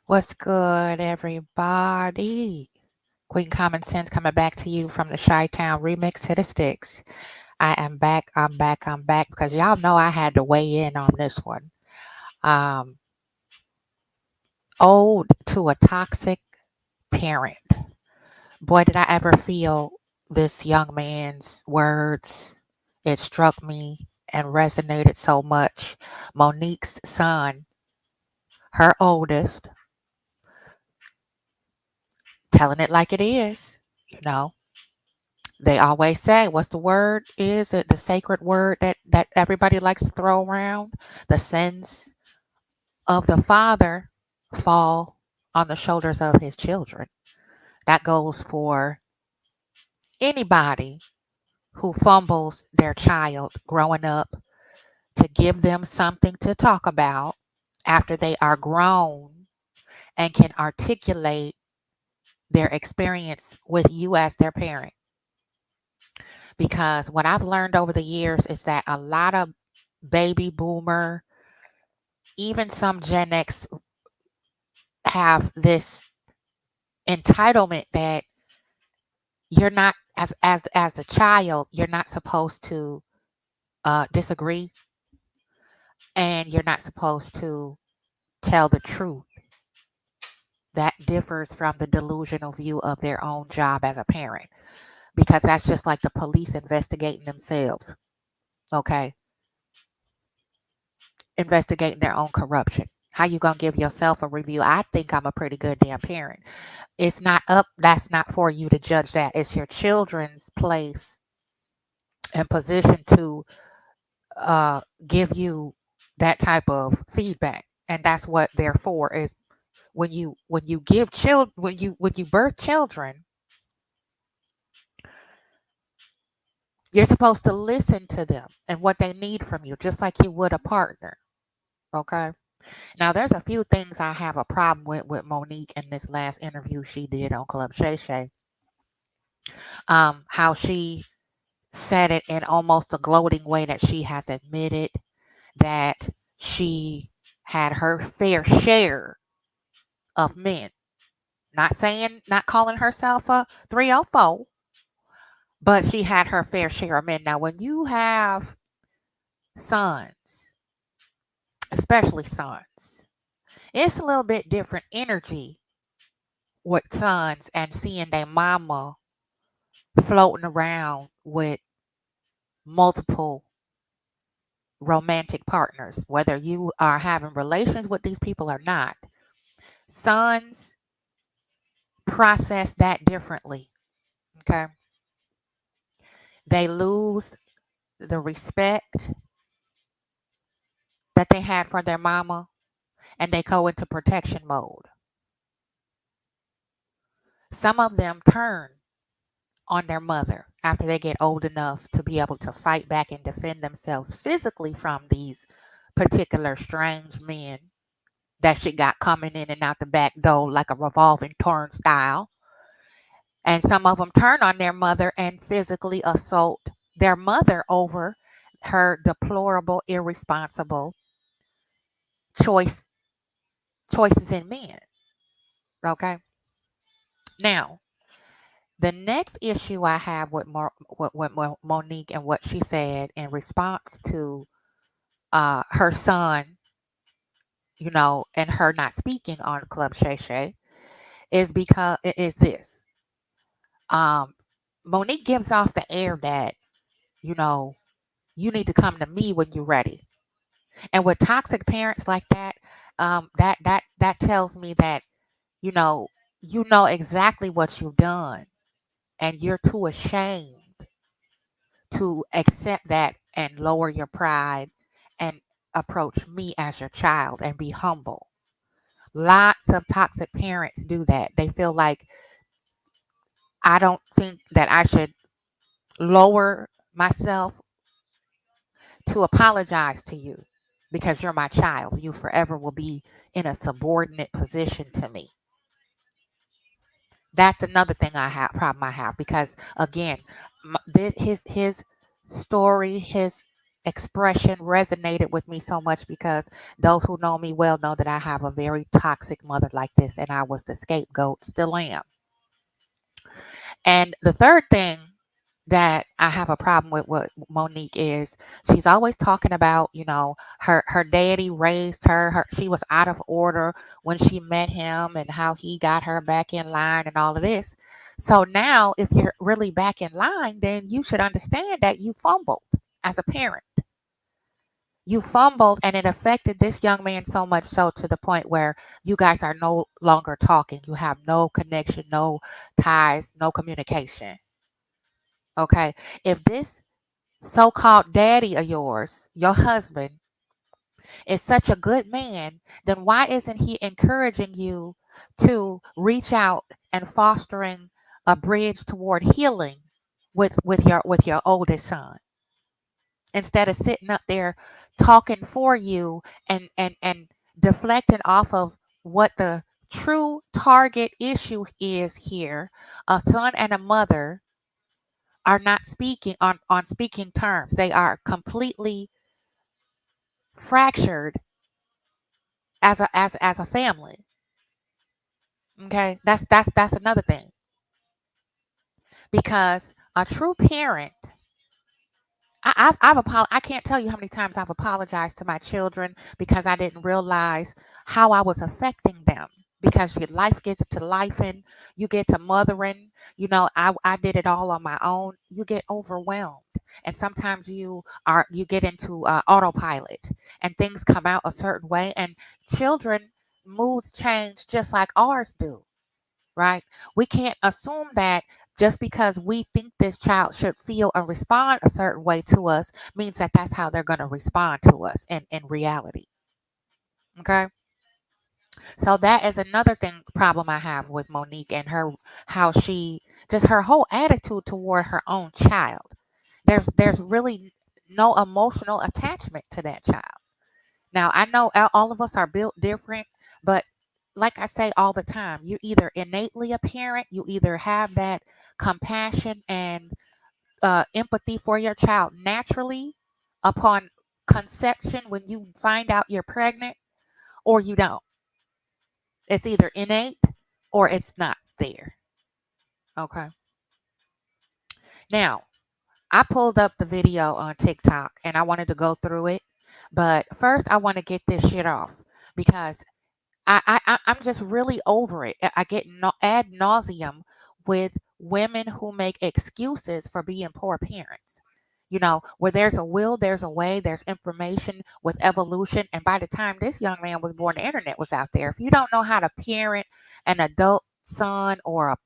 What's good, everybody? Queen Common Sense coming back to you from the Chi-Town remix to the sticks. I am back. I'm back because y'all know I had to weigh in on this one. Um, Ode to a toxic parent. Boy, did I ever feel this young man's words. It struck me and resonated so much. Monique's son, her oldest, telling it like it is, you know. They always say, what's the word? Is it the sacred word that everybody likes to throw around? The sins of the father fall on the shoulders of his children. That goes for anybody who fumbles their child growing up to give them something to talk about after they are grown and can articulate their experience with you as their parent. Because what I've learned over the years is that a lot of baby boomer, even some Gen X have this entitlement that you're not as a child, you're not supposed to disagree and you're not supposed to tell the truth. That differs from the delusional view of their own job as a parent because that's just like the police investigating themselves, okay? Investigating their own corruption. How you gonna give yourself a review? I think I'm a pretty good damn parent. It's not up, that's not for you to judge that. It's your children's place and position to give you that type of feedback. And that's what they're for is when you give children when you birth children, you're supposed to listen to them and what they need from you, just like you would a partner. Okay. Now there's a few things I have a problem with Monique in this last interview she did on Club Shay Shay. How she said it in almost a gloating way that she has admitted that she had her fair share of men. Not saying, not calling herself a 304, but she had her fair share of men. Now, when you have sons, especially sons, it's a little bit different energy with sons and seeing their mama floating around with multiple romantic partners, whether you are having relations with these people or not. Sons process that differently. Okay. They lose the respect that they had for their mama and they go into protection mode. Some of them turn on their mother after they get old enough to be able to fight back and defend themselves physically from these particular strange men that she got coming in and out the back door like a revolving turnstile. And some of them turn on their mother and physically assault their mother over her deplorable, irresponsible choice choices in men. Okay. Now, the next issue I have with Monique and what she said in response to her son, and her not speaking on Club Shay Shay is because it is this. Um, Monique gives off the air that, you know, you need to come to me when you're ready. And with toxic parents like that, that tells me that, you know, you know exactly what you've done and you're too ashamed to accept that and lower your pride and approach me as your child and be humble. Lots of toxic parents do that. They feel like I don't think that I should lower myself to apologize to you because you're my child. You forever will be in a subordinate position to me. That's another thing I have problem I have because again, his story, his expression resonated with me so much because those who know me well know that I have a very toxic mother like this, and I was the scapegoat, still am. And the third thing that I have a problem with what Monique is, she's always talking about, her daddy raised her, she was out of order when she met him and how he got her back in line and all of this. So now if you're really back in line, then you should understand that you fumbled as a parent. You fumbled and it affected this young man so much so to the point where you guys are no longer talking. You have no connection, no ties, no communication. Okay. If this so called daddy of yours, your husband, is such a good man, then why isn't he encouraging you to reach out and fostering a bridge toward healing with your oldest son? Instead of sitting up there talking for you and deflecting off of what the true target issue is here. A son and a mother are not speaking on speaking terms. They are completely fractured as a family. Okay, that's another thing, because a true parent, I can't tell you how many times I've apologized to my children because I didn't realize how I was affecting them. Because your life gets to life and you get to mothering, I did it all on my own. You get overwhelmed, and sometimes you get into autopilot, and things come out a certain way, and children moods change just like ours do, right? We can't assume that just because we think this child should feel and respond a certain way to us means that that's how they're going to respond to us in reality. Okay. So that is another thing problem I have with Monique and her, how she just her whole attitude toward her own child. There's really no emotional attachment to that child. Now, I know all of us are built different, but like I say all the time, you're either innately a parent, you either have that compassion and empathy for your child naturally upon conception when you find out you're pregnant, or you don't. It's either innate or it's not there. Okay. Now, I pulled up the video on TikTok and I wanted to go through it. But first, I want to get this shit off because I'm just really over it. I get ad nauseum with women who make excuses for being poor parents. Where there's a will, there's a way, there's information with evolution. And by the time this young man was born, the internet was out there. If you don't know how to parent an adult son or a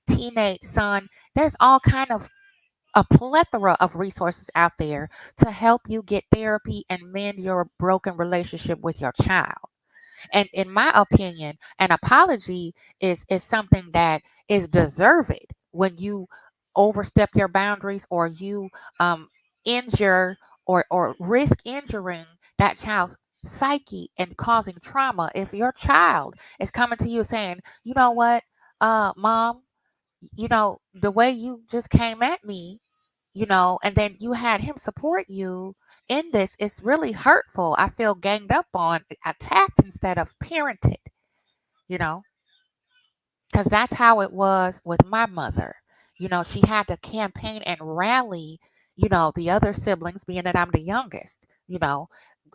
teenage son, there's all kind of a plethora of resources out there to help you get therapy and mend your broken relationship with your child. And in my opinion, an apology is something that is deserved when you overstep your boundaries, or you um, injure or risk injuring that child's psyche and causing trauma. If your child is coming to you saying, you know what, mom, the way you just came at me, and then you had him support you in this, it's really hurtful. I feel ganged up on, attacked instead of parented, you know, because that's how it was with my mother. She had to campaign and rally, the other siblings, being that I'm the youngest,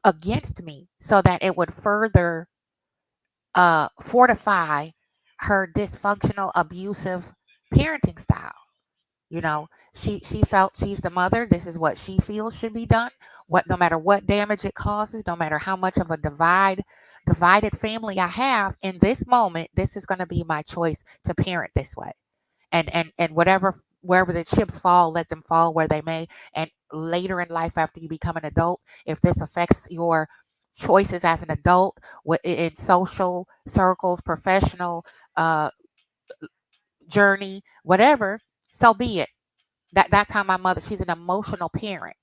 against me so that it would further fortify her dysfunctional, abusive parenting style. She felt she's the mother. This is what she feels should be done. What No matter what damage it causes, no matter how much of a divided family I have in this moment, this is going to be my choice to parent this way. And wherever the chips fall, let them fall where they may. And later in life, after you become an adult, if this affects your choices as an adult in social circles, professional uh, journey, whatever, so be it. That's how my mother, she's an emotional parent.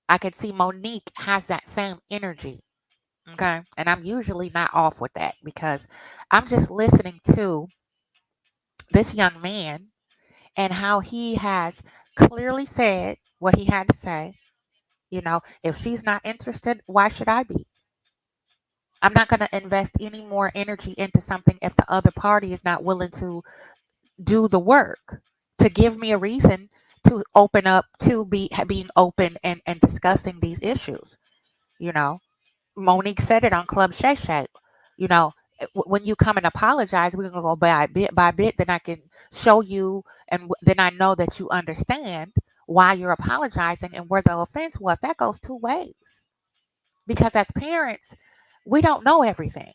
I could see Monique has that same energy. Okay. And I'm usually not off with that because I'm just listening to this young man and how he has clearly said what he had to say. If she's not interested, why should I be? I'm not going to invest any more energy into something if the other party is not willing to do the work, to give me a reason to open up, to being open and discussing these issues. You know, Monique said it on Club Shay Shay. You know, when you come and apologize, we're gonna go bit by bit. Then I can show you, and then I know that you understand why you're apologizing and where the offense was. That goes two ways. Because as parents, we don't know everything.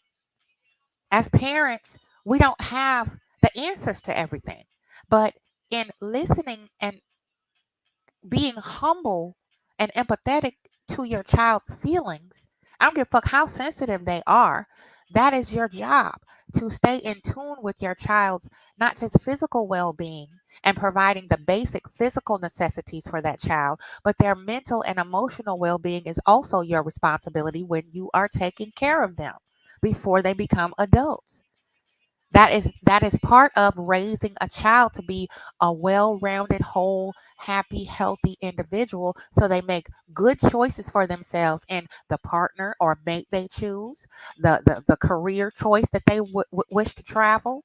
As parents, we don't have the answers to everything. But in listening and being humble and empathetic to your child's feelings, I don't give a fuck how sensitive they are. That is your job, to stay in tune with your child's not just physical well being and providing the basic physical necessities for that child, but their mental and emotional well being is also your responsibility when you are taking care of them before they become adults. That is part of raising a child to be a well-rounded, whole, happy, healthy individual, so they make good choices for themselves in the partner or mate they choose, the career choice that they wish to travel,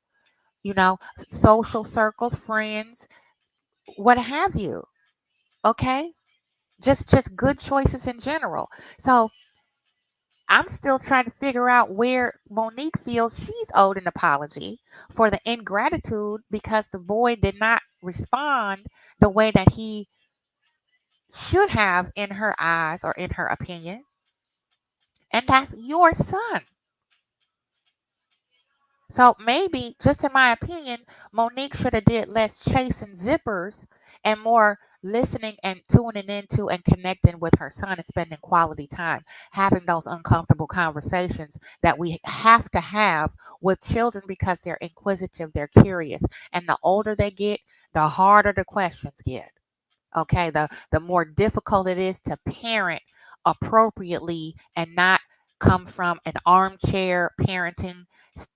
social circles, friends, what have you. Okay, just good choices in general. So I'm still trying to figure out where Monique feels she's owed an apology for the ingratitude because the boy did not respond the way that he should have in her eyes or in her opinion. And that's your son. So maybe, just in my opinion, Monique should have did less chasing zippers and more listening and tuning into and connecting with her son and spending quality time, having those uncomfortable conversations that we have to have with children because they're inquisitive, they're curious, and the older they get, the harder the questions get. Okay, the more difficult it is to parent appropriately and not come from an armchair parenting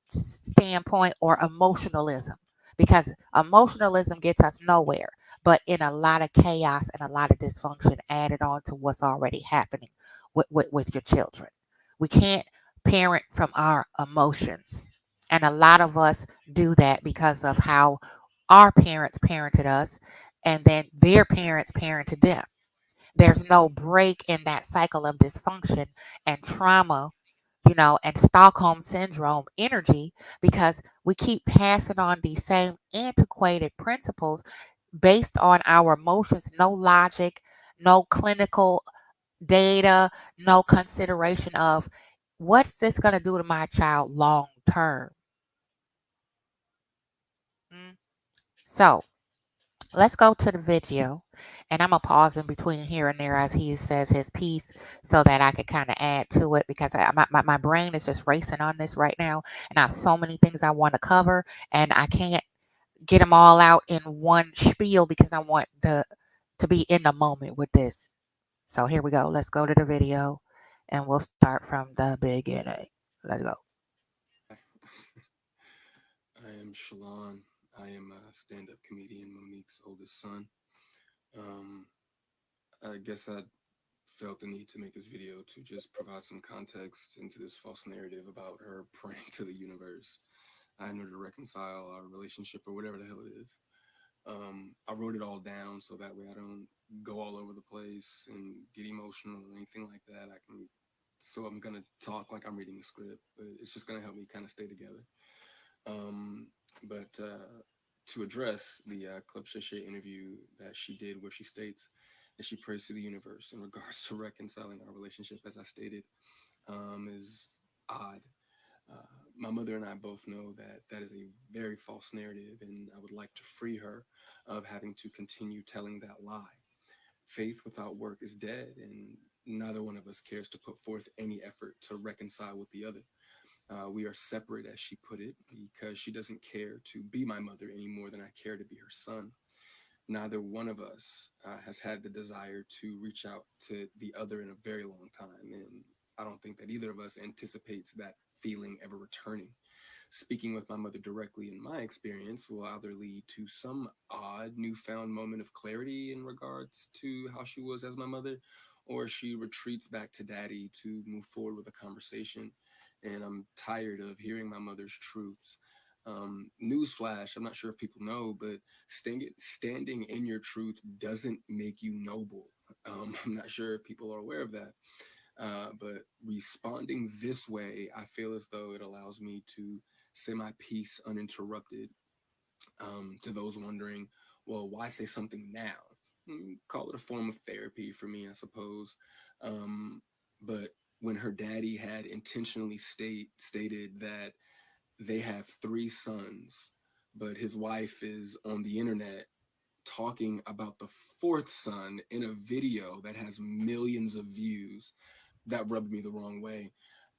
standpoint or emotionalism, because emotionalism gets us nowhere but in a lot of chaos and a lot of dysfunction added on to what's already happening with your children. We can't parent from our emotions, and a lot of us do that because of how our parents parented us and then their parents parented them. There's no break in that cycle of dysfunction and trauma, and Stockholm syndrome energy, because we keep passing on these same antiquated principles based on our emotions, no logic, no clinical data, no consideration of what's this going to do to my child long term. Mm. So, let's go to the video, and I'm gonna pause in between here and there as he says his piece so that I could kind of add to it, because my brain is just racing on this right now, and I have so many things I want to cover, and I can't get them all out in one spiel because I want the to be in the moment with this. So here we go. Let's go to the video, and we'll start from the beginning. Let's go. Hi, I am Shalon. I am a stand up comedian, Monique's oldest son. Um, I guess I felt the need to make this video to just provide some context into this false narrative about her praying to the universe in order to reconcile our relationship or whatever the hell it is. I wrote it all down so that way I don't go all over the place and get emotional or anything like that. I can, so I'm gonna talk like I'm reading a script, but it's just gonna help me kind of stay together. Um, but to address the Club Shay interview that she did, where she states that she prays to the universe in regards to reconciling our relationship, as I stated, is odd. Uh, my mother and I both know that that is a very false narrative, and I would like to free her of having to continue telling that lie. Faith without work is dead, and neither one of us cares to put forth any effort to reconcile with the other. We are separate, as she put it, because she doesn't care to be my mother any more than I care to be her son. Neither one of us has had the desire to reach out to the other in a very long time, and I don't think that either of us anticipates that feeling ever returning. Speaking with my mother directly, in my experience, will either lead to some odd newfound moment of clarity in regards to how she was as my mother, or she retreats back to daddy to move forward with a conversation. And I'm tired of hearing my mother's truths. Newsflash, I'm not sure if people know, but standing in your truth doesn't make you noble. I'm not sure if people are aware of that. But responding this way, I feel as though it allows me to say my piece uninterrupted. To those wondering, well, why say something now? Call it a form of therapy for me, I suppose. But when her daddy had intentionally stated that they have three sons, but his wife is on the internet talking about the fourth son in a video that has millions of views, that rubbed me the wrong way.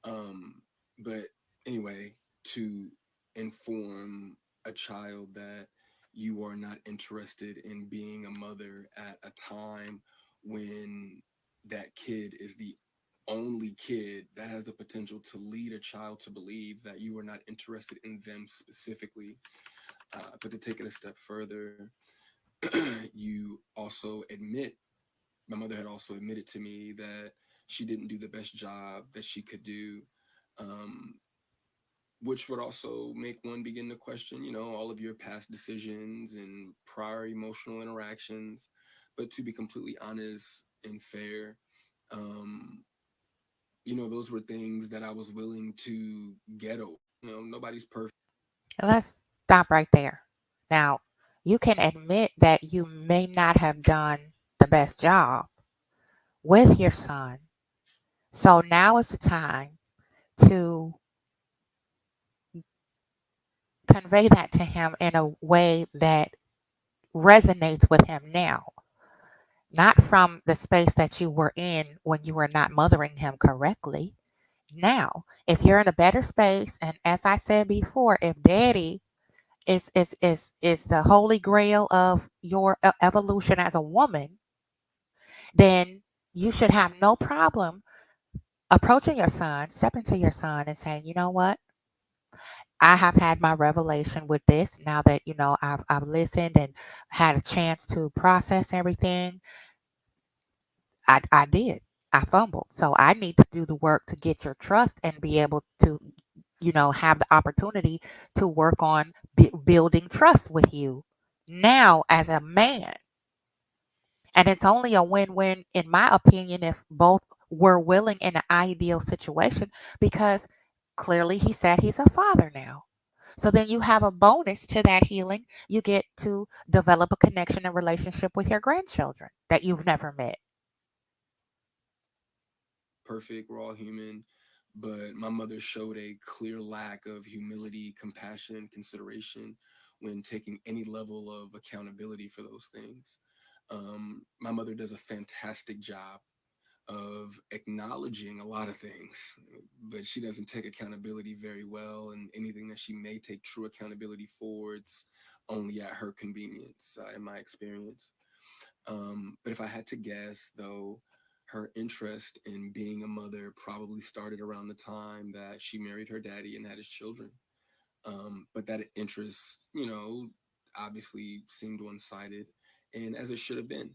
But anyway, to inform a child that you are not interested in being a mother at a time when that kid is the only kid, that has the potential to lead a child to believe that you are not interested in them specifically. But to take it a step further, you also admit, my mother had also admitted to me that she didn't do the best job that she could do, um, which would also make one begin to question, all of your past decisions and prior emotional interactions. But to be completely honest and fair, um, those were things that I was willing to get over. Nobody's perfect. Let's stop right there. Now, you can admit that you may not have done the best job with your son. So now is the time to convey that to him in a way that resonates with him now, not from the space that you were in when you were not mothering him correctly. Now, if you're in a better space, and as I said before, if daddy is the holy grail of your evolution as a woman, then you should have no problem approaching your son, stepping to your son and saying, you know what? I have had my revelation with this now that, I've listened and had a chance to process everything. I did. I fumbled. So I need to do the work to get your trust and be able to, have the opportunity to work on building trust with you now as a man. And it's only a win win, in my opinion, if both were willing in an ideal situation, because clearly he said he's a father now. So then you have a bonus to that healing. You get to develop a connection and relationship with your grandchildren that you've never met. Perfect, we're all human. But my mother showed a clear lack of humility, compassion, and consideration when taking any level of accountability for those things. My mother does a fantastic job of acknowledging a lot of things, but she doesn't take accountability very well. And anything that she may take true accountability for, it's only at her convenience, in my experience. But if I had to guess, though, her interest in being a mother probably started around the time that she married her daddy and had his children. But that interest, obviously seemed one sided, and as it should have been.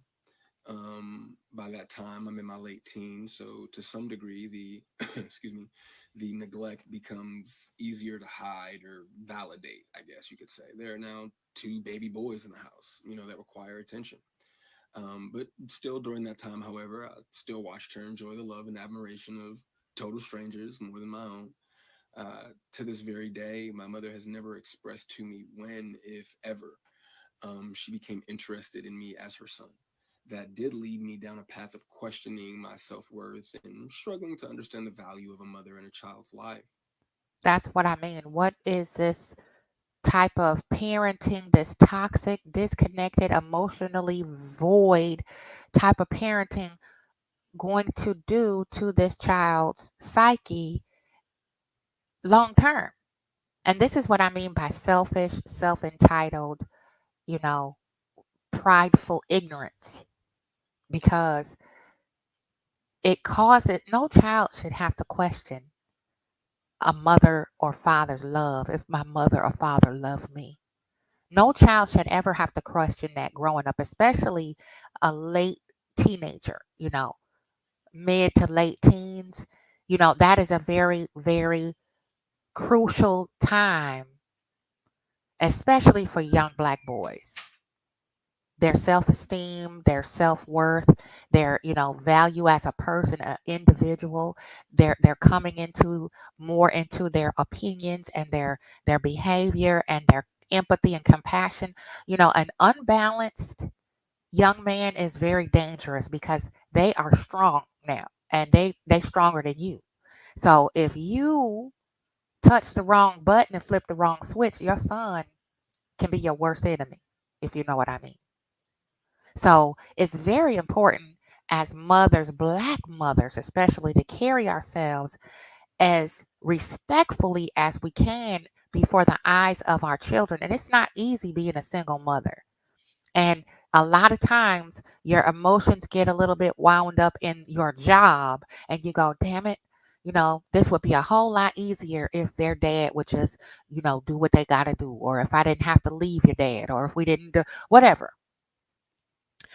By that time, I'm in my late teens, so to some degree, the excuse me, the neglect becomes easier to hide or validate. I guess you could say there are now two baby boys in the house, that require attention. But still, during that time, however, I still watched her enjoy the love and admiration of total strangers more than my own. To this very day, my mother has never expressed to me when, if ever, she became interested in me as her son. That did lead me down a path of questioning my self worth and struggling to understand the value of a mother in a child's life. That's what I mean. What is this type of parenting, this toxic, disconnected, emotionally void type of parenting going to do to this child's psyche long term? And this is what I mean by selfish, self entitled, you know, prideful ignorance, because it causes no child should have to question a mother or father's love if my mother or father love me. No child should ever have to question that growing up, especially a late teenager, mid to late teens, that is a very, very crucial time, especially for young black boys. Their self-esteem, their self-worth, their, value as a person, an individual, they're coming into more into their opinions and their behavior and their empathy and compassion. An unbalanced young man is very dangerous because they are strong now and they stronger than you. So if you touch the wrong button and flip the wrong switch, your son can be your worst enemy, if you know what I mean. So it's very important as mothers, black mothers especially, to carry ourselves as respectfully as we can before the eyes of our children. And it's not easy being a single mother. And a lot of times your emotions get a little bit wound up in your job and you go, damn it, this would be a whole lot easier if their dad would just, do what they got to do. Or if I didn't have to leave your dad, or if we didn't do whatever.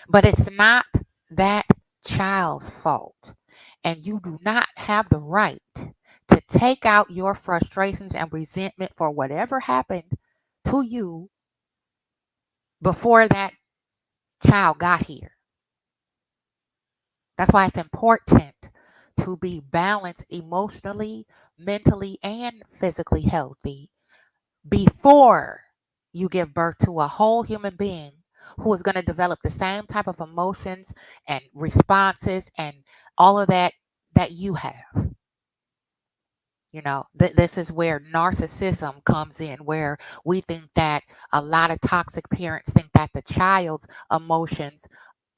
But it's not that child's fault. And you do not have the right to take out your frustrations and resentment for whatever happened to you before that child got here. That's why it's important to be balanced emotionally, mentally, and physically healthy before you give birth to a whole human being who is going to develop the same type of emotions and responses and all of that you have. This is where narcissism comes in, where we think that a lot of toxic parents think that the child's emotions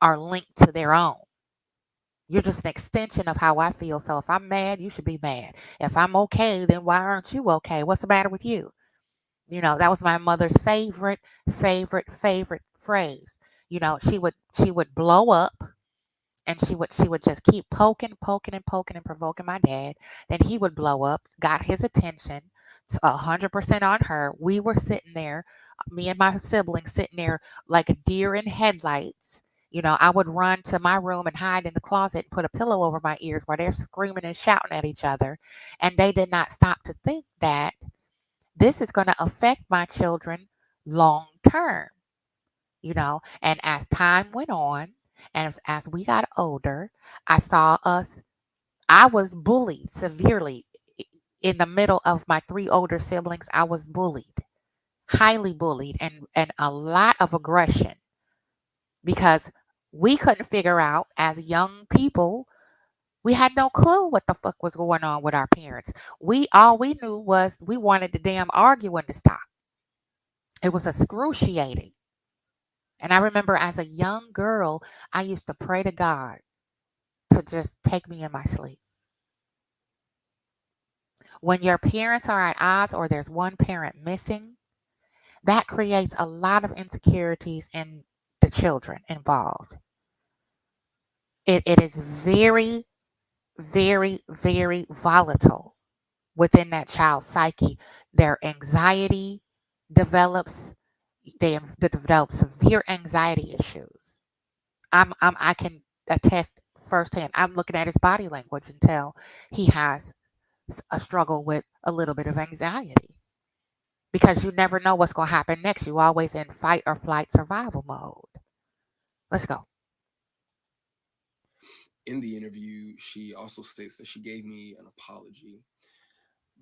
are linked to their own. You're just an extension of how I feel. So if I'm mad, you should be mad. If I'm okay, then why aren't you okay? What's the matter with you? That was my mother's favorite phrase. She would blow up and she would just keep poking and provoking my dad. Then he would blow up, got his attention, 100% on her. We were sitting there, me and my siblings sitting there like a deer in headlights. I would run to my room and hide in the closet and put a pillow over my ears while they're screaming and shouting at each other. And they did not stop to think that this is going to affect my children long term. And as time went on, and as we got older, I was bullied severely. In the middle of my three older siblings, I was bullied, highly bullied, and a lot of aggression because we couldn't figure out as young people. We had no clue what the fuck was going on with our parents. We knew was we wanted the damn arguing to stop. It was excruciating. And I remember as a young girl, I used to pray to God to just take me in my sleep. When your parents are at odds or there's one parent missing, that creates a lot of insecurities in the children involved. It is very, very, very volatile within that child's psyche. Their anxiety develops, they develop severe anxiety issues. I can attest firsthand. I'm looking at his body language and tell he has a struggle with a little bit of anxiety because you never know what's going to happen next. You always in fight or flight survival mode. Let's go. In the interview, she also states that she gave me an apology,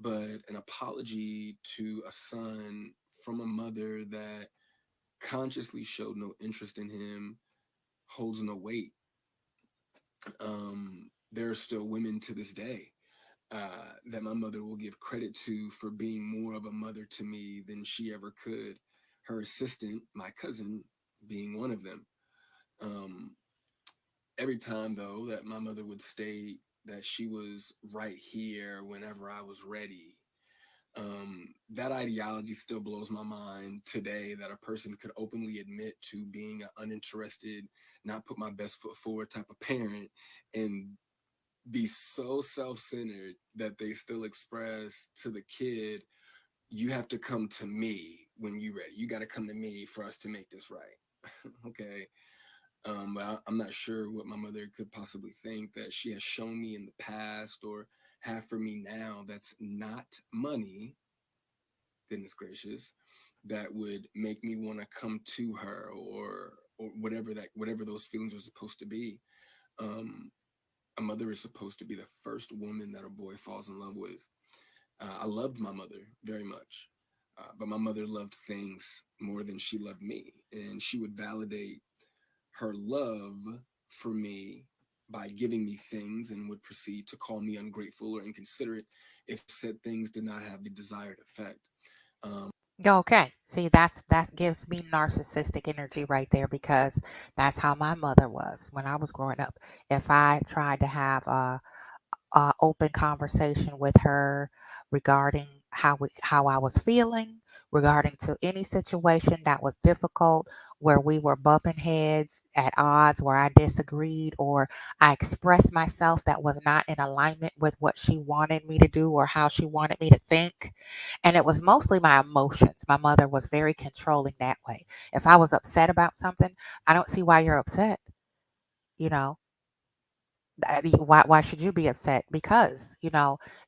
but an apology to a son from a mother that consciously showed no interest in him holds no weight. There are still women to this day that my mother will give credit to for being more of a mother to me than she ever could. Her assistant, my cousin, being one of them. Um, every time, though, that my mother would state that she was right here whenever I was ready, that ideology still blows my mind today, that a person could openly admit to being an uninterested, not put my best foot forward type of parent and be so self-centered that they still express to the kid, you have to come to me when you're ready. You got to come to me for us to make this right. Okay. I'm not sure what my mother could possibly think that she has shown me in the past or have for me now that's not money, goodness gracious, that would make me want to come to her, or whatever those feelings are supposed to be. Um, a mother is supposed to be the first woman that a boy falls in love with. I loved my mother very much, but my mother loved things more than she loved me, and she would validate her love for me by giving me things and would proceed to call me ungrateful or inconsiderate if said things did not have the desired effect. Um, Okay. See, that gives me narcissistic energy right there because that's how my mother was when I was growing up. If I tried to have open conversation with her regarding how I was feeling, regarding to any situation that was difficult, where we were bumping heads at odds, where I disagreed, or I expressed myself that was not in alignment with what she wanted me to do or how she wanted me to think. And it was mostly my emotions. My mother was very controlling that way. If I was upset about something, I don't see why you're upset. You know, why should you be upset? Because,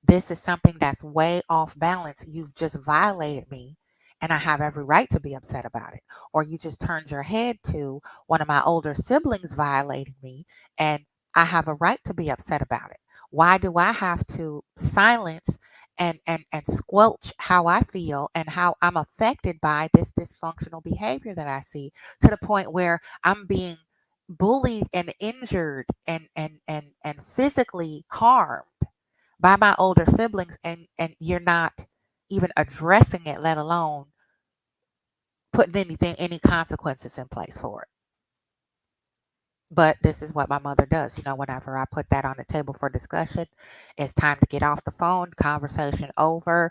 this is something that's way off balance. You've just violated me, and I have every right to be upset about it. Or you just turned your head to one of my older siblings violating me, and I have a right to be upset about it. Why do I have to silence and squelch how I feel and how I'm affected by this dysfunctional behavior that I see, to the point where I'm being bullied and injured and physically harmed by my older siblings, and you're not even addressing it, let alone putting any consequences in place for it. But this is what my mother does. Whenever I put that on the table for discussion, it's time to get off the phone, conversation over,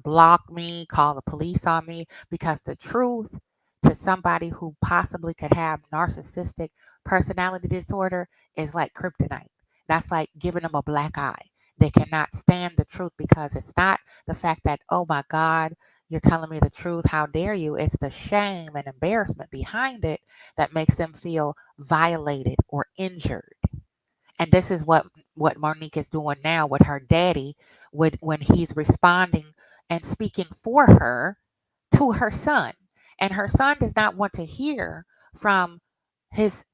block me, call the police on me, because the truth, to somebody who possibly could have narcissistic personality disorder, is like kryptonite. That's like giving them a black eye. They cannot stand the truth because it's not the fact that, oh my God, you're telling me the truth. How dare you? It's the shame and embarrassment behind it that makes them feel violated or injured. And this is what Monique is doing now with her daddy, when he's responding and speaking for her to her son. And her son does not want to hear from his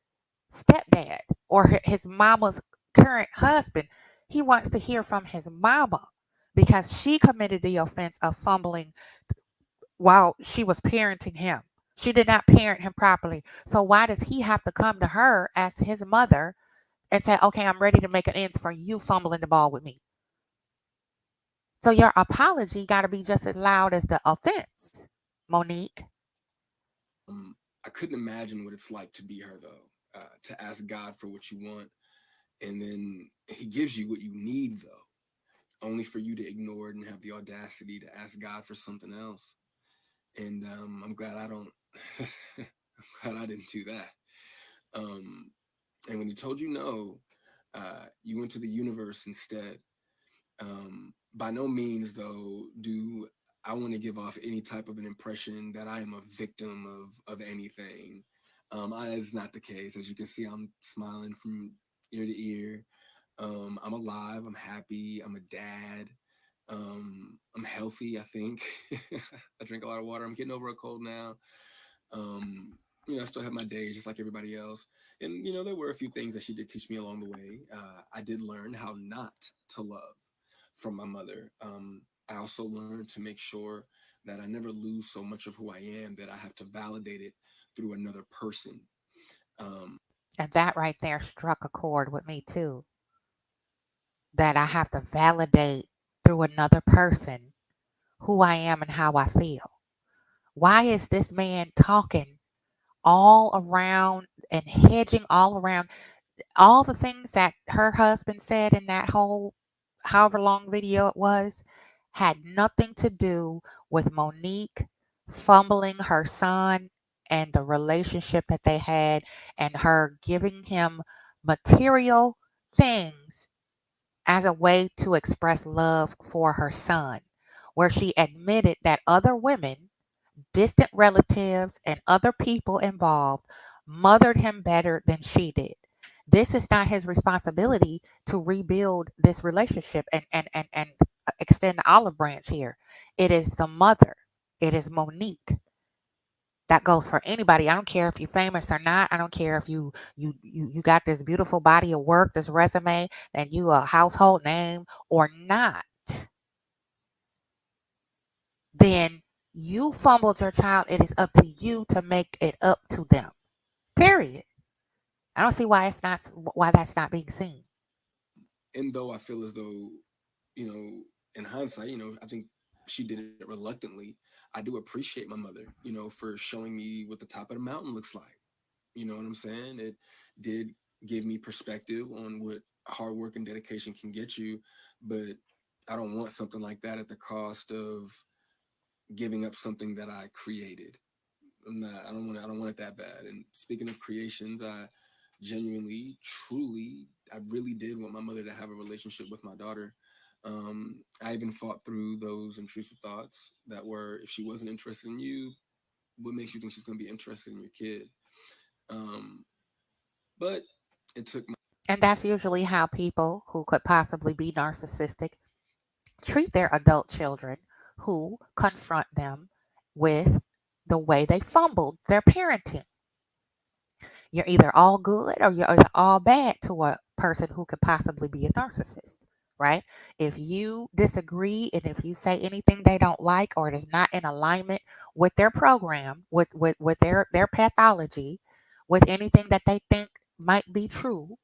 stepdad or his mama's current husband. He wants to hear from his mama because she committed the offense of fumbling while she was parenting him. She did not parent him properly. So why does he have to come to her as his mother and say, "Okay, I'm ready to make an ends for you fumbling the ball with me"? So your apology got to be just as loud as the offense, Monique. I couldn't imagine what it's like to be her though, to ask God for what you want, and then He gives you what you need though, only for you to ignore it and have the audacity to ask God for something else. And I'm glad I don't. I'm glad I didn't do that. Um, and when He told you no, you went to the universe instead. By no means, though, do I want to give off any type of an impression that I am a victim of anything. It's not the case. As you can see, I'm smiling from ear to ear. I'm alive. I'm happy. I'm a dad. I'm healthy. I think I drink a lot of water. I'm getting over a cold now. I still have my days just like everybody else. And there were a few things that she did teach me along the way. I did learn how not to love from my mother. I also learned to make sure that I never lose so much of who I am that I have to validate it through another person. Um, And that right there struck a chord with me too. That I have to validate through another person who I am and how I feel. Why is this man talking all around and hedging all around all the things that her husband said in that whole however long video it was, had nothing to do with Monique fumbling her son and the relationship that they had, and her giving him material things as a way to express love for her son, where she admitted that other women, distant relatives, and other people involved mothered him better than she did. This is not his responsibility to rebuild this relationship and extend the olive branch here. It is the mother. It is Monique. That goes for anybody. I don't care if you're famous or not. I don't care if you got this beautiful body of work, this resume, and you a household name or not. Then you fumbled your child. It is up to you to make it up to them. Period. I don't see why that's not being seen. And though I feel as though, in hindsight, I think she did it reluctantly. I do appreciate my mother, for showing me what the top of the mountain looks like. You know what I'm saying? It did give me perspective on what hard work and dedication can get you, but I don't want something like that at the cost of giving up something that I created. I don't want it that bad. And speaking of creations, I genuinely, truly, I really did want my mother to have a relationship with my daughter. I even fought through those intrusive thoughts that were, if she wasn't interested in you, what makes you think she's going to be interested in your kid? Um, but it took my And that's usually how people who could possibly be narcissistic treat their adult children who confront them with the way they fumbled their parenting. You're either all good or you're either all bad to a person who could possibly be a narcissist, right? If you disagree and if you say anything they don't like or it is not in alignment with their program, with their pathology, with anything that they think might be true,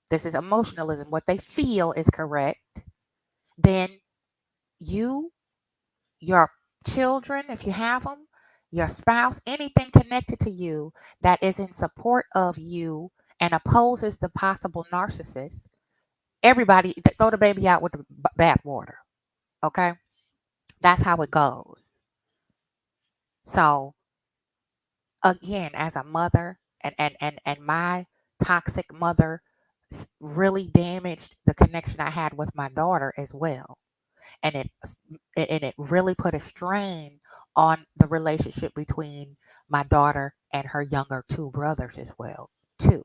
this is emotionalism, what they feel is correct, then you, your children, if you have them, your spouse, anything connected to you that is in support of you and opposes the possible narcissist, everybody throw the baby out with the bathwater. Okay, that's how it goes. So again, as a mother, and my toxic mother really damaged the connection I had with my daughter as well, and it really put a strain on the relationship between my daughter and her younger two brothers as well too.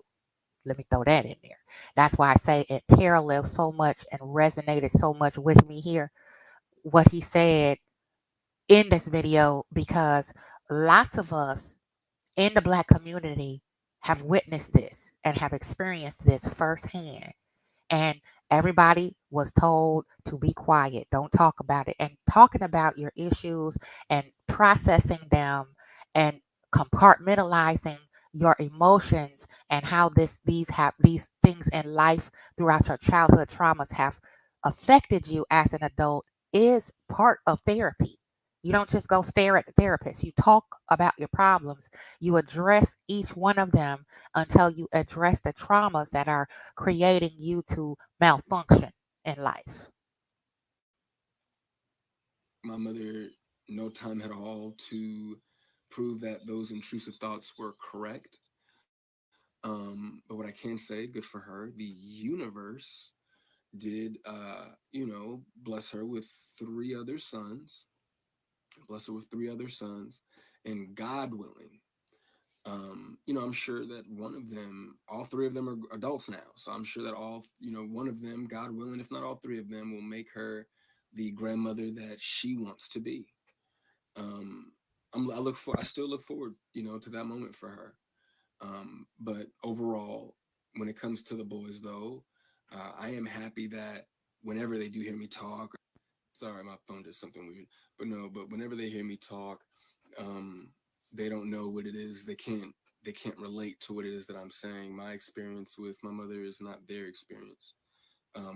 Let me throw that in there. That's why I say it parallels so much and resonated so much with me here what he said in this video, because lots of us in the black community have witnessed this and have experienced this firsthand, and everybody was told to be quiet, don't talk about it. And talking about your issues and processing them and compartmentalizing your emotions and how these things in life throughout your childhood traumas have affected you as an adult is part of therapy. You don't just go stare at the therapist. You talk about your problems. You address each one of them until you address the traumas that are creating you to malfunction in life. my mother no time at all to prove that those intrusive thoughts were correct. But what I can say, good for her, the universe did, bless her with three other sons, and God willing, I'm sure that one of them, all three of them are adults now. So I'm sure that one of them, God willing, if not all three of them, will make her the grandmother that she wants to be. Um, I still look forward, to that moment for her. But overall, when it comes to the boys, though, I am happy that whenever they do hear me talk, sorry, my phone did something weird, but no, but whenever they hear me talk, um, they don't know what it is. They can't relate to what it is that I'm saying. My experience with my mother is not their experience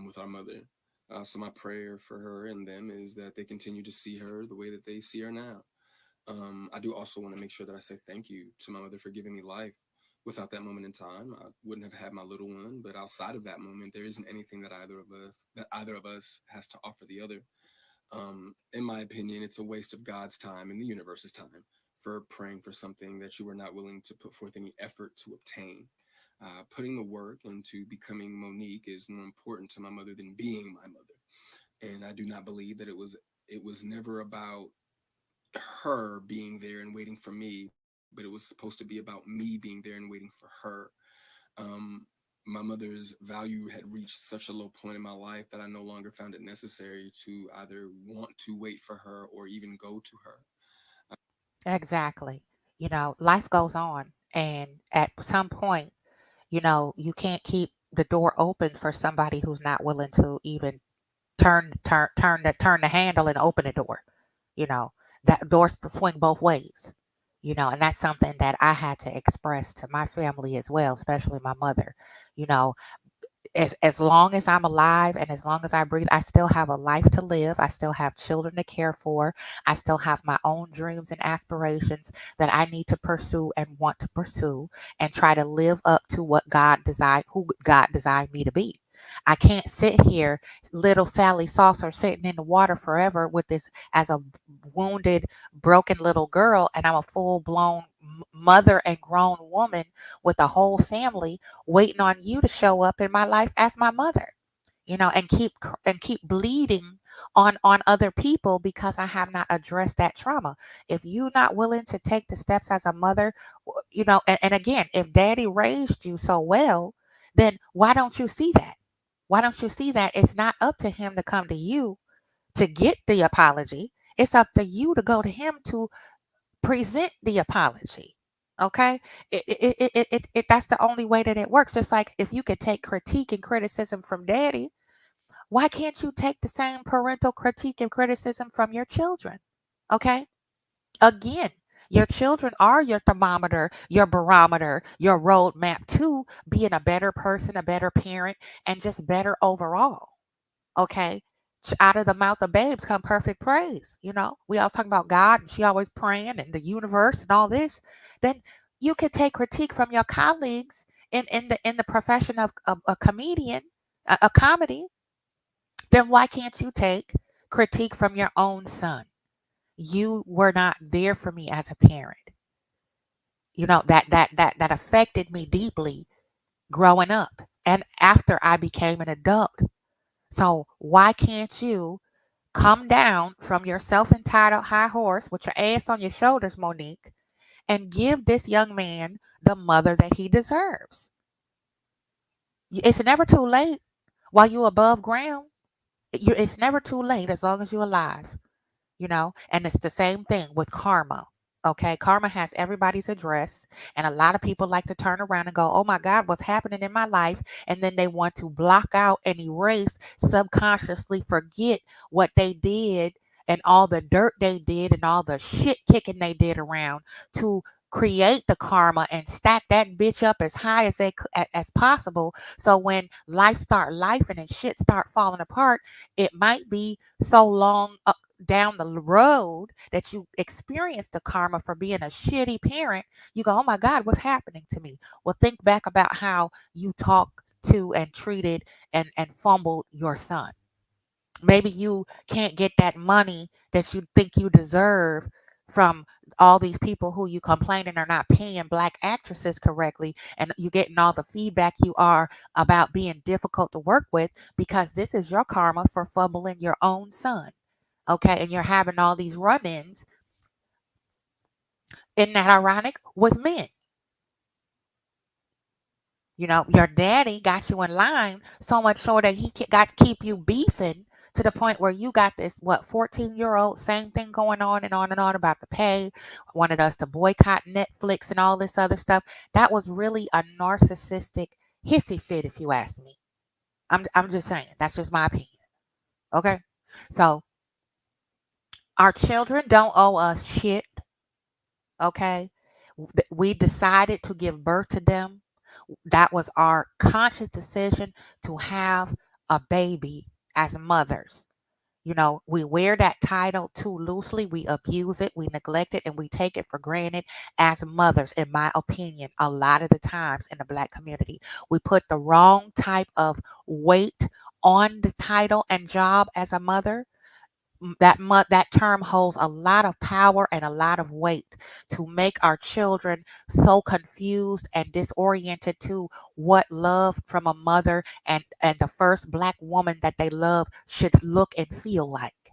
with our mother. So my prayer for her and them is that they continue to see her the way that they see her now. I do also want to make sure that I say thank you to my mother for giving me life. Without that moment in time, I wouldn't have had my little one. But outside of that moment, there isn't anything that either of us has to offer the other. In my opinion, it's a waste of God's time and the universe's time for praying for something that you were not willing to put forth any effort to obtain. Putting the work into becoming Monique is more important to my mother than being my mother. And I do not believe that it was never about her being there and waiting for me, but it was supposed to be about me being there and waiting for her. My mother's value had reached such a low point in my life that I no longer found it necessary to either want to wait for her or even go to her. Exactly. Life goes on. And at some point, you can't keep the door open for somebody who's not willing to even turn the handle and open the door. You know, that doors swing both ways. And that's something that I had to express to my family as well, especially my mother. You know, as long as I'm alive and as long as I breathe, I still have a life to live. I still have children to care for. I still have my own dreams and aspirations that I need to pursue and want to pursue and try to live up to what God designed, who God designed me to be. I can't sit here, little Sally Saucer, sitting in the water forever with this as a wounded, broken little girl, and I'm a full blown mother and grown woman with a whole family waiting on you to show up in my life as my mother, and keep bleeding on other people because I have not addressed that trauma. If you're not willing to take the steps as a mother, and again, if daddy raised you so well, then why don't you see that? Why don't you see that it's not up to him to come to you to get the apology? It's up to you to go to him to present the apology. Okay, that's the only way that it works. Just like if you could take critique and criticism from daddy, why can't you take the same parental critique and criticism from your children? Okay, again, your children are your thermometer, your barometer, your roadmap to being a better person, a better parent, and just better overall. Okay. Out of the mouth of babes come perfect praise. We always talk about God and she always praying and the universe and all this. Then you can take critique from your colleagues in the profession of a comedian, a comedy. Then why can't you take critique from your own son? You were not there for me as a parent. That affected me deeply growing up and after I became an adult. So why can't you come down from your self entitled high horse with your ass on your shoulders, Monique, and give this young man the mother that he deserves? It's never too late while you're above ground. It's never too late as long as you're alive. And it's the same thing with karma. Okay, karma has everybody's address, and a lot of people like to turn around and go, oh my God, what's happening in my life? And then they want to block out and erase, subconsciously forget what they did and all the dirt they did and all the shit kicking they did around to create the karma and stack that bitch up as high as possible. So when life start life and shit start falling apart, it might be so long down the road that you experience the karma for being a shitty parent, you go, oh my God, what's happening to me? Well, think back about how you talked to and treated and fumbled your son. Maybe you can't get that money that you think you deserve from all these people who you complaining are not paying black actresses correctly, and you getting all the feedback you are about being difficult to work with because this is your karma for fumbling your own son. Okay, and you're having all these run-ins. Isn't that ironic? With men. Your daddy got you in line so much so that he got to keep you beefing to the point where you got this, what, 14-year-old, same thing going on and on about the pay, wanted us to boycott Netflix and all this other stuff. That was really a narcissistic hissy fit, if you ask me. I'm just saying. That's just my opinion. Okay? So, our children don't owe us shit. Okay? We decided to give birth to them. That was our conscious decision to have a baby as mothers. We wear that title too loosely. We abuse it, we neglect it, and we take it for granted as mothers, in my opinion, a lot of the times in the black community. We put the wrong type of weight on the title and job as a mother. That term holds a lot of power and a lot of weight to make our children so confused and disoriented to what love from a mother and the first black woman that they love should look and feel like.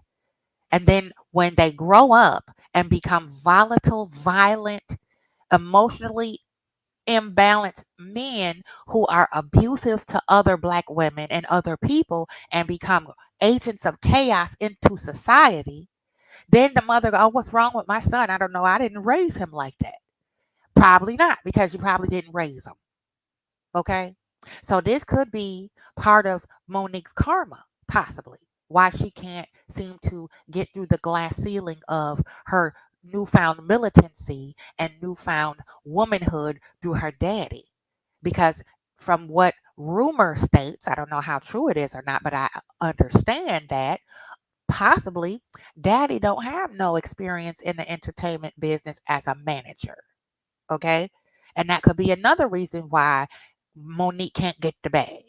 And then when they grow up and become volatile, violent, emotionally imbalanced men who are abusive to other black women and other people and become agents of chaos into society, then the mother go, oh, what's wrong with my son? I don't know. I didn't raise him like that. Probably not, because you probably didn't raise him. Okay. So this could be part of Monique's karma, possibly. Why she can't seem to get through the glass ceiling of her newfound militancy and newfound womanhood through her daddy. Because from what rumor states, I don't know how true it is or not, but I understand that possibly daddy don't have no experience in the entertainment business as a manager. Okay. And that could be another reason why Monique can't get the bag.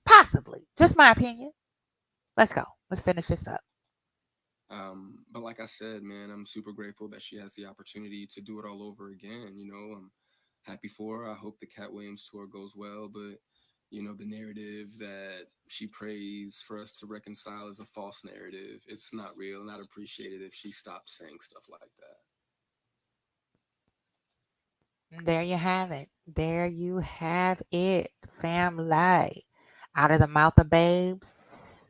Possibly. Just my opinion. Let's go. Let's finish this up. But like I said, man, I'm super grateful that she has the opportunity to do it all over again. I'm happy for her. I hope the Cat Williams tour goes well, but the narrative that she prays for us to reconcile is a false narrative. It's not real, and I'd appreciate it if she stopped saying stuff like that. There you have it. There you have it, family. Out of the mouth of babes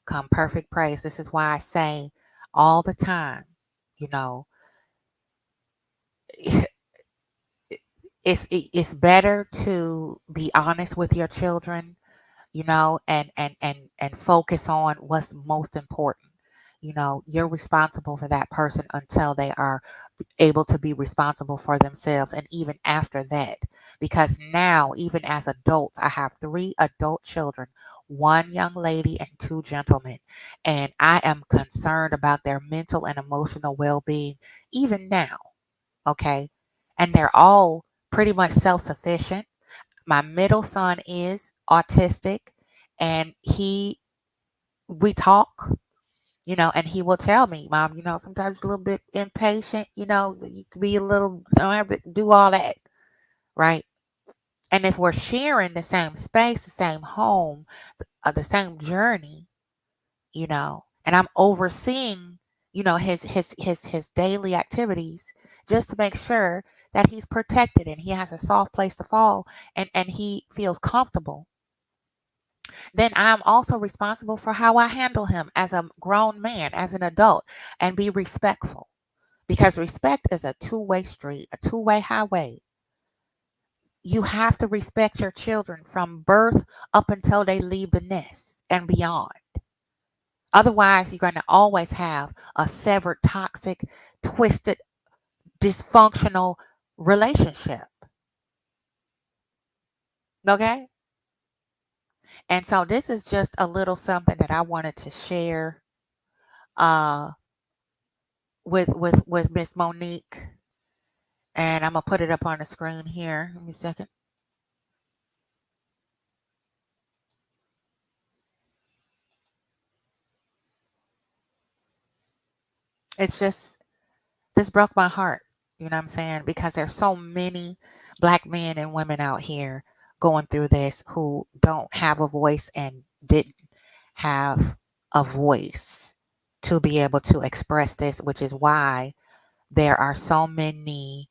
come perfect praise. This is why I say all the time, you know, it's better to be honest with your children, and focus on what's most important. You're responsible for that person until they are able to be responsible for themselves, and even after that, because now, even as adults, I have three adult children, one young lady and two gentlemen, and I am concerned about their mental and emotional well-being even now. Okay. And they're all pretty much self-sufficient. My middle son is autistic, and we talk, and he will tell me, Mom, sometimes you're a little bit impatient, you can be a little, you don't have to do all that, right? And if we're sharing the same space, the same home, the same journey, and I'm overseeing, his daily activities, just to make sure that he's protected and he has a soft place to fall, and he feels comfortable, then I'm also responsible for how I handle him as a grown man, as an adult, and be respectful. Because respect is a two-way street, a two-way highway. You have to respect your children from birth up until they leave the nest and beyond. Otherwise, you're going to always have a severed, toxic, twisted, dysfunctional relationship. Okay? And so this is just a little something that I wanted to share uh with Miss Monique, and I'm gonna put it up on the screen here. Give me a second. It's just, this broke my heart. You know what I'm saying? Because there's so many black men and women out here going through this who don't have a voice and didn't have a voice to be able to express this, which is why there are so many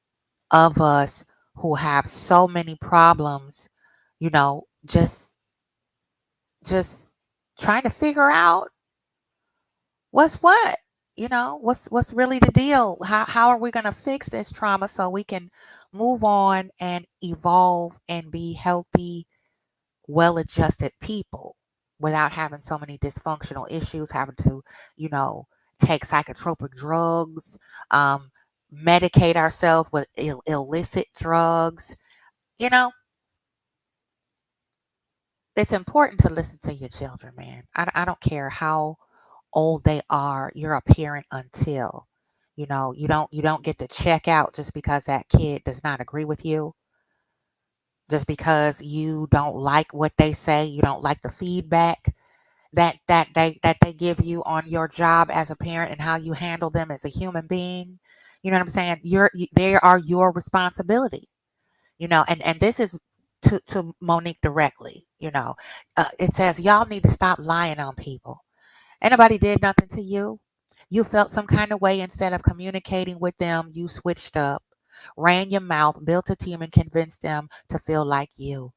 of us who have so many problems, just trying to figure out what's what, what's really the deal, how are we going to fix this trauma so we can move on and evolve and be healthy, well-adjusted people without having so many dysfunctional issues, having to, you know take psychotropic drugs, um medicate ourselves with illicit drugs. you know it's important to listen to your children, man. I don't care how old they are. You're a parent until, you don't get to check out just because that kid does not agree with you, just because you don't like what they say, you don't like the feedback that they give you on your job as a parent and how you handle them as a human being. You know what I'm saying? They are your responsibility. And this is to Monique directly. It says y'all need to stop lying on people. Anybody did nothing to you. You felt some kind of way. Instead of communicating with them, you switched up. ran your mouth, built a team, and convinced them to feel like you.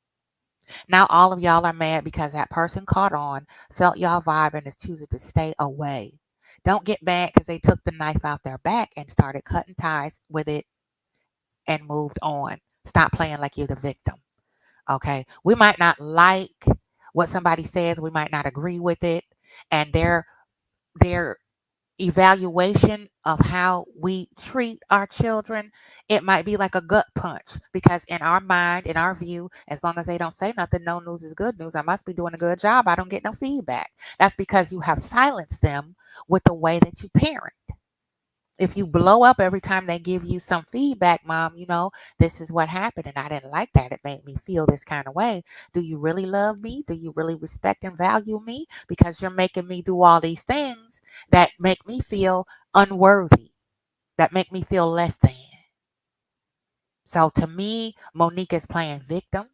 Now all of y'all are mad because that person caught on, felt y'all vibe, and is choosing to stay away. Don't get mad because they took the knife out their back and started cutting ties with it and moved on. Stop playing like you're the victim. Okay. We might not like what somebody says, we might not agree with it, and their evaluation of how we treat our children, it might be like a gut punch because in our mind, in our view, as long as they don't say nothing, no news is good news. I must be doing a good job. I don't get no feedback. That's because you have silenced them with the way that you parent. If you blow up every time they give you some feedback, mom, this is what happened and I didn't like that. It made me feel this kind of way. Do you really love me? Do you really respect and value me? Because you're making me do all these things that make me feel unworthy, that make me feel less than. So to me, Monique is playing victim,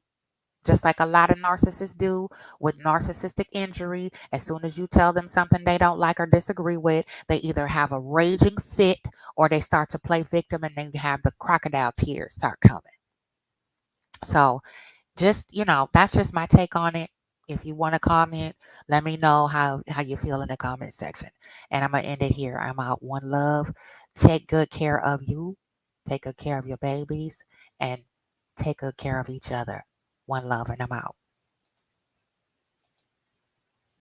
just like a lot of narcissists do with narcissistic injury. As soon as you tell them something they don't like or disagree with, they either have a raging fit or they start to play victim and then you have the crocodile tears start coming. So just, that's just my take on it. If you want to comment, let me know how you feel in the comment section. And I'm going to end it here. I'm out. One love. Take good care of you. Take good care of your babies and take good care of each other. One love, and I'm out.